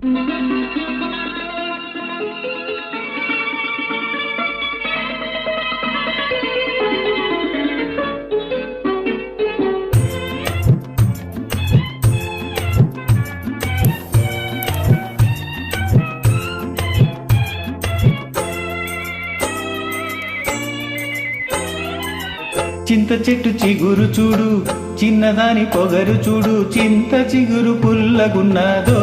చింత చెట్టు చిగురు చూడు, చిన్నదాని పొగరు చూడు, చింత చిగురు పుల్లగున్నదో,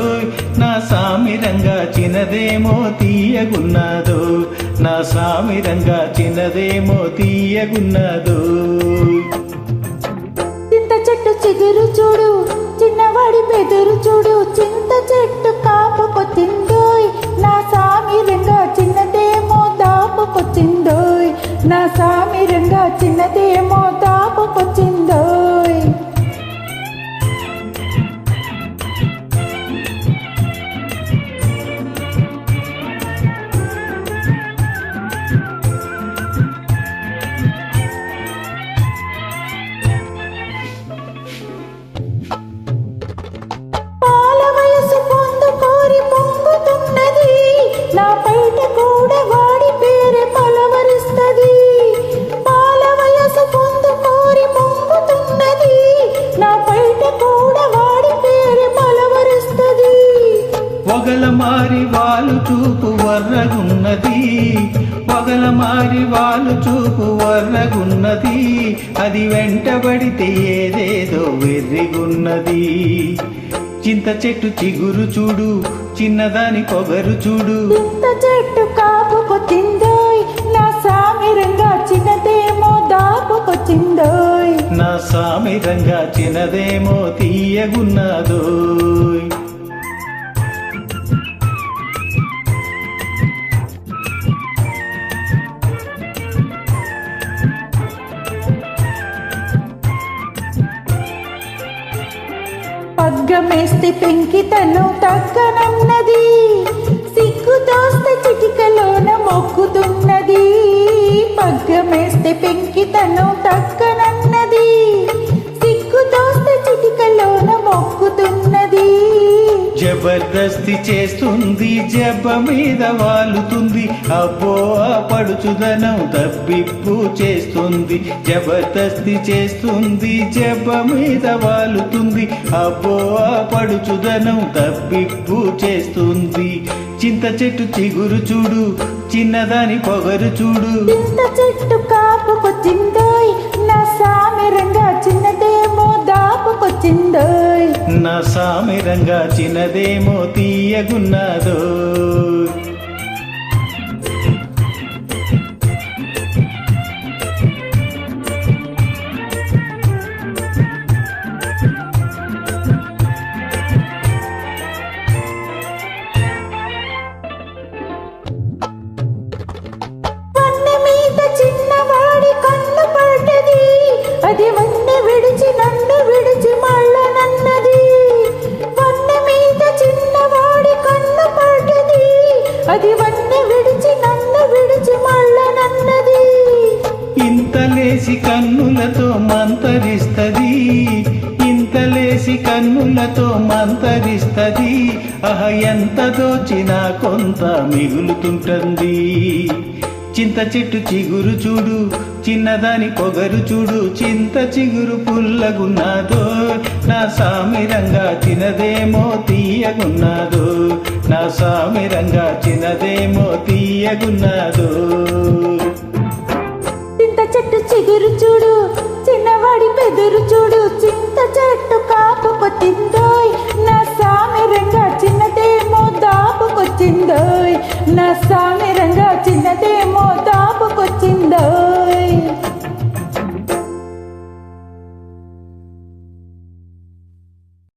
నా సామిరంగా చిన్నదేమో తీయగున్నదో, నా సామిరంగా చిన్నదేమో తీయగున్నదో. చింత చెట్టు చిగురు చూడు, చిన్నవాడి పెదురు చూడు, చింత చెట్టు కాపుకొచ్చిందోయ్, నా సామిరంగా చిన్నదేమో దాపుకొచ్చిందోయ్, నా సామిరంగా చిన్నదేమో దాపుకొచ్చిందోయ్. పాల వయసు పొందు కోరి పొంగుతున్నది, నా పైట కూడా వాడి పేరే పలవరిస్తది. పాల వయసు పొందు కోరి పొంగుతున్నది, నా పైట కూడా వాడి పేరే పలవరిస్తది. వగల మారి వాళ్ళు చూపు వర్రగున్నది, వగల మారి వాళ్ళు చూపు వర్రగున్నది, అది వెంటబడితే ఏదేదో వెర్రిగున్నది. చింత చెట్టు చిగురు చూడు, చిన్నదాని పొగరు చూడు, చింత చెట్టు కాపుకొచ్చిందోయ్, నా సామిరంగా చిన్నదేమో దాపుకొచ్చిందోయ్, నా సామిరంగా చిన్నదేమో తీయగున్నదో. పగ్గమేస్తే పెంకితను తగ్గనన్నది, సిగ్గుతోస్తే చిటికలోన మొక్కుతున్నది. పగ్గమేస్తే పెంకితను తగ్గనన్నది, సిగ్గుతోస్తే చిటికలోన మొక్కుతున్నది. జబర్దస్తి చేస్తుంది, జబ్బ మీద వాలుతుంది, అబ్బో ఆ పడుచుదనం తబ్బిప్పు చేస్తుంది. జబర్దస్తి చేస్తుంది, జబ్బ మీద వాలుతుంది, అబ్బో ఆ పడుచుదనం తబ్బిప్పు చేస్తుంది. చింత చెట్టు చిగురు చూడు, చిన్నదాని పొగరు చూడు, చింత చెట్టు కాపుకొచ్చిందోయ్, నా సామిరంగా చిన్నదేమో దాపుకొచ్చిందోయ్, నా సామిరంగా చిన్నదేమో తీయగున్నదో. వన్నె మీద చిన్నవాడి కన్ను పడ్డది, అది వన్నె విడిచి నన్ను విడిచి మళ్ళనన్నది. వన్నె మీద చిన్నవాడి కన్ను పడ్డది, అది వన్నె విడిచి నన్ను విడిచి మళ్ళనన్నది. ఇంతలేసి కన్నులతో మంతరిస్తది, ఇంతలేసి కన్నులతో మంతరిస్తది, అహ ఎంత దోచినా కొంత మిగులుతుంటుంది. చింత చెట్టు చిగురు చూడు, చిన్నదాని పొగరు చూడు, చింత చిగురు పుల్లగున్నదో, నా సామిరంగా చిన్నదేమో తీయగున్నదో, నా సామిరంగా చిన్నదేమో తీయగున్నదో. చింత చెట్టు చిగురు చూడు, చిన్నవాడి పెదురు చూడు, చింత చెట్టు కాపుకొచ్చిందోయ్, నా సామిరంగా చిన్నదేమో దాపుకొచ్చిందోయ్, నా